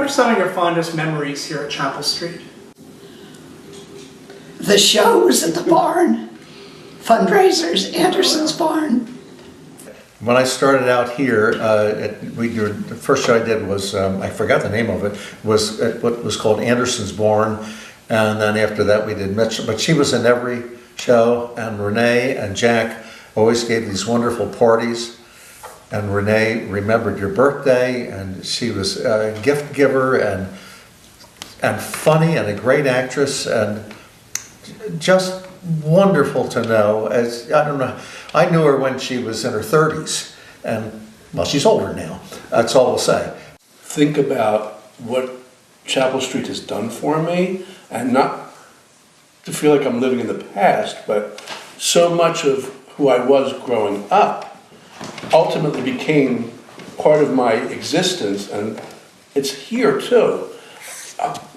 are some of your fondest memories here at Chapel Street? The shows at the barn, fundraisers, Anderson's barn. When I started out here, the first show I did was, I forgot the name of it, was at what was called Anderson's Barn. And then after that we did Mitchell, but she was in every show, and Renee and Jack always gave these wonderful parties. And Renee remembered your birthday, and she was a gift giver and funny and a great actress, and just wonderful to know. As I don't know, I knew her when she was in her 30s, and well, she's older now. That's all we'll say. Think about what Chapel Street has done for me, and not to feel like I'm living in the past, but so much of who I was growing up ultimately became part of my existence, and it's here too.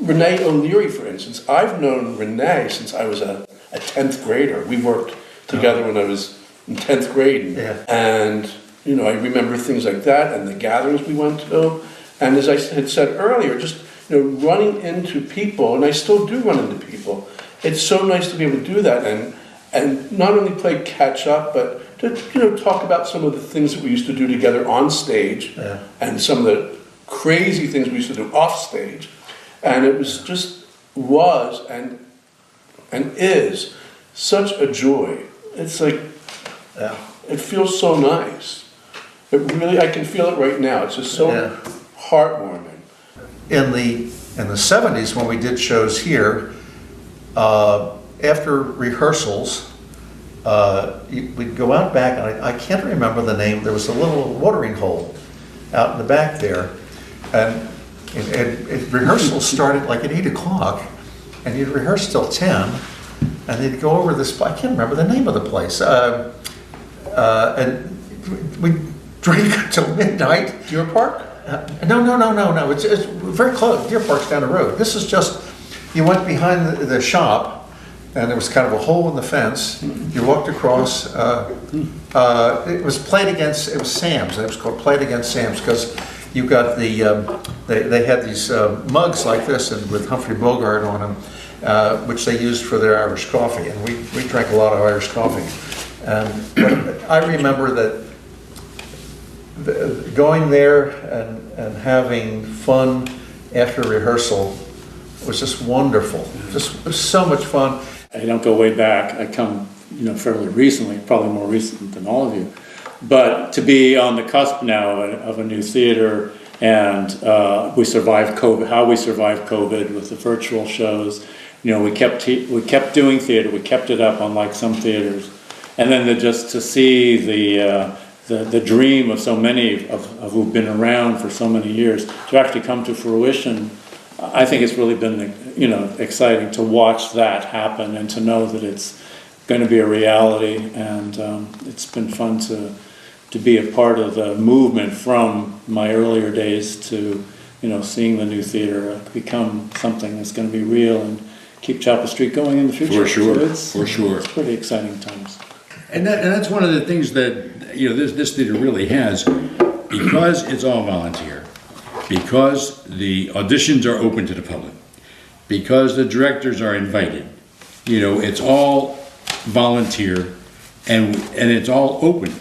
Renee O'Leary, for instance, I've known Renee since I was a 10th grader. We worked together when I was in 10th grade, and you know, I remember things like that and the gatherings we went to. And as I had said earlier, just running into people, and I still do run into people. It's so nice to be able to do that and not only play catch up, but to talk about some of the things that we used to do together on stage, and some of the crazy things we used to do off stage. And it was and is such a joy. It's like, it feels so nice. It really, I can feel it right now. It's just so heartwarming. In the 70s, when we did shows here, after rehearsals, we'd go out back, and I can't remember the name. There was a little watering hole out in the back there, and rehearsals started like at 8 o'clock, and you'd rehearse till 10, and they'd go over this. I can't remember the name of the place, and we'd drink until midnight. Deer Park? No. It's very close. Deer Park's down the road. This is just, you went behind the shop, and there was kind of a hole in the fence. You walked across. It was played against. It was Sam's. It was called Played Against Sam's, because you got the they had these mugs like this, and with Humphrey Bogart on them, which they used for their Irish coffee, and we drank a lot of Irish coffee. But I remember that going there and having fun after rehearsal was just wonderful. It was so much fun. I don't go way back. I come, fairly recently, probably more recent than all of you. But to be on the cusp now of a new theater, and we survived COVID. How we survived COVID with the virtual shows. We kept doing theater. We kept it up, unlike some theaters. And then just to see the dream of so many of who've been around for so many years to actually come to fruition, I think it's really been exciting to watch that happen and to know that it's going to be a reality. And it's been fun to be a part of the movement from my earlier days to seeing the new theater become something that's going to be real and keep Chapel Street going in the future. For sure. It's pretty exciting times. And that's one of the things that this theater really has, because it's all volunteer, because the auditions are open to the public, because the directors are invited. It's all volunteer, and it's all open.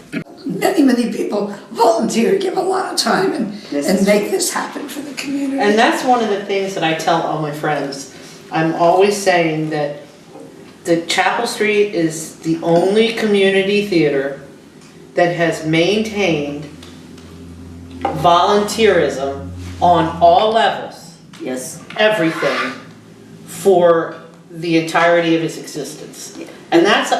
Many people volunteer, give a lot of time, and make this happen for the community. And that's one of the things that I tell all my friends. I'm always saying that the Chapel Street is the only community theater that has maintained volunteerism on all levels. Yes. Everything for the entirety of its existence. And that's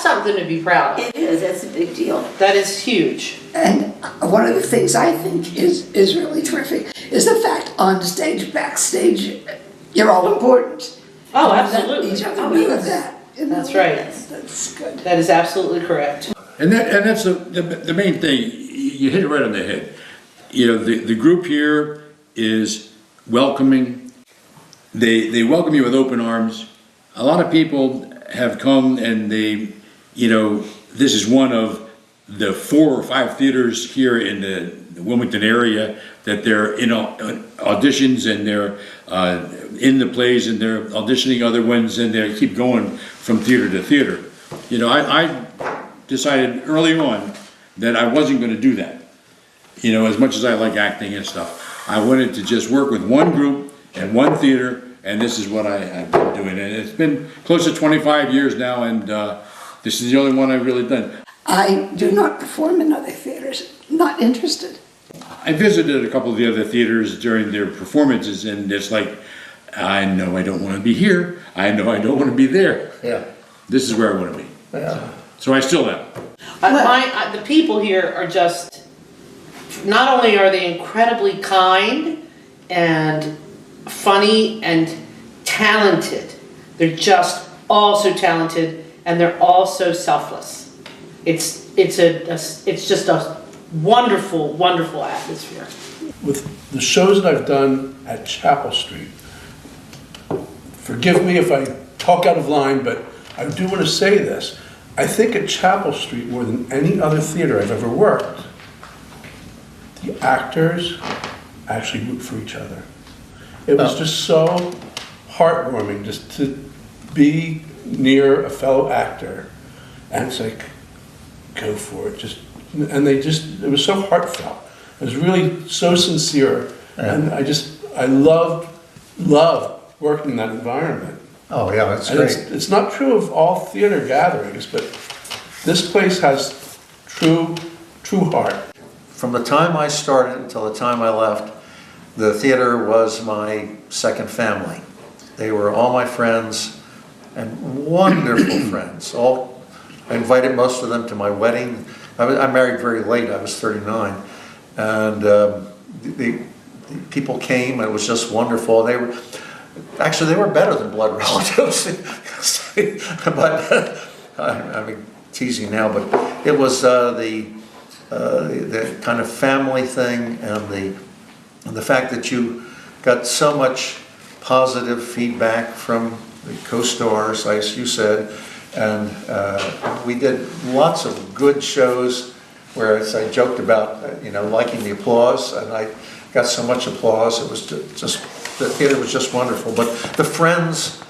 something to be proud of. It is. That's a big deal. That is huge. And one of the things I think is really terrific is the fact on stage, backstage, you're all important. Oh, absolutely. Each other know that. That's right. That's good. That is absolutely correct. And that's the main thing. You hit it right on the head. The group here is welcoming. They welcome you with open arms. A lot of people have come, and this is one of the 4 or 5 theaters here in the Wilmington area that they're in auditions and they're in the plays and they're auditioning other ones and they keep going from theater to theater. You know, I decided early on that I wasn't going to do that. You know, as much as I like acting and stuff, I wanted to just work with one group and one theater, and this is what I've been doing. And it's been close to 25 years now, and this is the only one I've really done. I do not perform in other theaters, not interested. I visited a couple of the other theaters during their performances, and it's like, I know I don't want to be here. I know I don't want to be there. Yeah. This is where I want to be. Yeah. So I still am. The people here are just, not only are they incredibly kind and funny and talented, they're just also talented and they're also selfless. It's just a wonderful, wonderful atmosphere. With the shows that I've done at Chapel Street, forgive me if I talk out of line, but I do want to say this. I think at Chapel Street, more than any other theater I've ever worked, the actors actually root for each other. It was just so heartwarming just to be near a fellow actor and it's like, go for it. It was so heartfelt. It was really so sincere. Yeah. And I loved working in that environment. Oh, yeah, that's And great. it's not true of all theater gatherings, but this place has true heart. From the time I started until the time I left, the theater was my second family. They were all my friends and wonderful friends. I invited most of them to my wedding. I married very late, I was 39. And the people came, and it was just wonderful. They were better than blood relatives. But I'm teasing now, but it was the kind of family thing and the fact that you got so much positive feedback from the co-stars, as you said, and we did lots of good shows where, as I joked about, liking the applause, and I got so much applause. It was just the theater was just wonderful. But the friends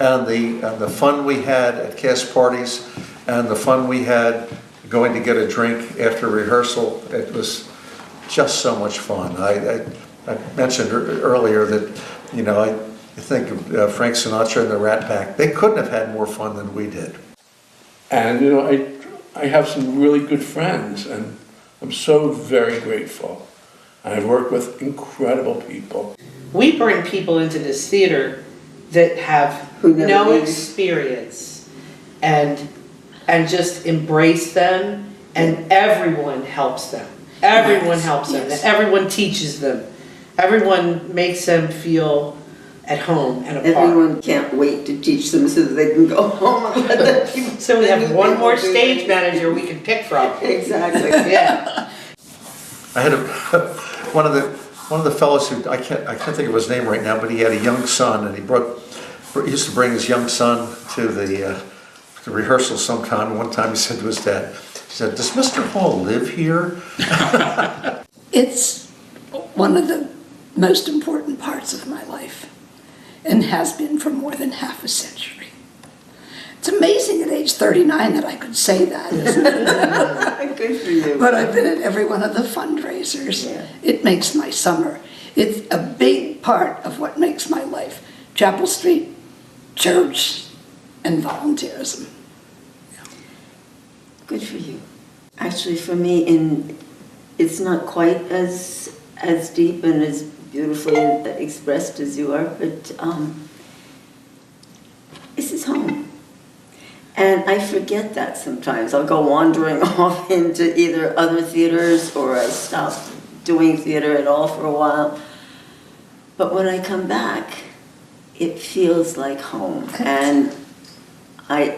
and the fun we had at cast parties and the fun we had going to get a drink after rehearsal, it was just so much fun. I mentioned earlier that, I think of Frank Sinatra and the Rat Pack. They couldn't have had more fun than we did. And, I have some really good friends, and I'm so very grateful. I've worked with incredible people. We bring people into this theater that have no experience and just embrace them, and everyone helps them. Everyone helps them. Everyone teaches them. Everyone makes them feel at home and a part. Everyone can't wait to teach them so that they can go home and let them keep. So we have one more stage manager we can pick from. Exactly. Yeah. I had one of the fellows who I can't think of his name right now, but he had a young son, and he used to bring his young son to the rehearsal sometime. One time he said to his dad, he said, "Does Mr. Hall live here?" It's one of the most important parts of my life and has been for more than half a century. It's amazing at age 39 that I could say that, isn't it? Good for you. But I've been at every one of the fundraisers. Yeah. It makes my summer. It's a big part of what makes my life. Chapel Street, church, and volunteerism. Good for you. Actually, for me, it's not quite as deep and as beautifully expressed as you are, but this is home. And I forget that sometimes. I'll go wandering off into either other theaters or I stop doing theater at all for a while. But when I come back, it feels like home. And I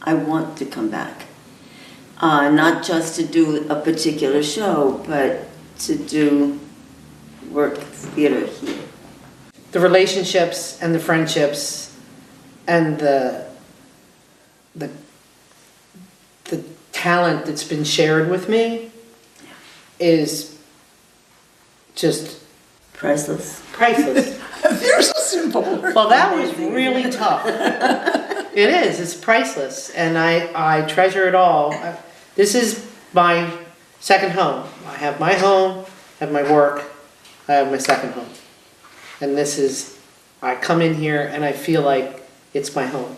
want to come back. Not just to do a particular show, but to do work theater here. The relationships and the friendships and the talent that's been shared with me is just Priceless. priceless. There's a simple word. Well, that was really tough. It is, it's priceless, and I treasure it all. This is my second home. I have my home, I have my work, I have my second home. And this is, I come in here and I feel like it's my home.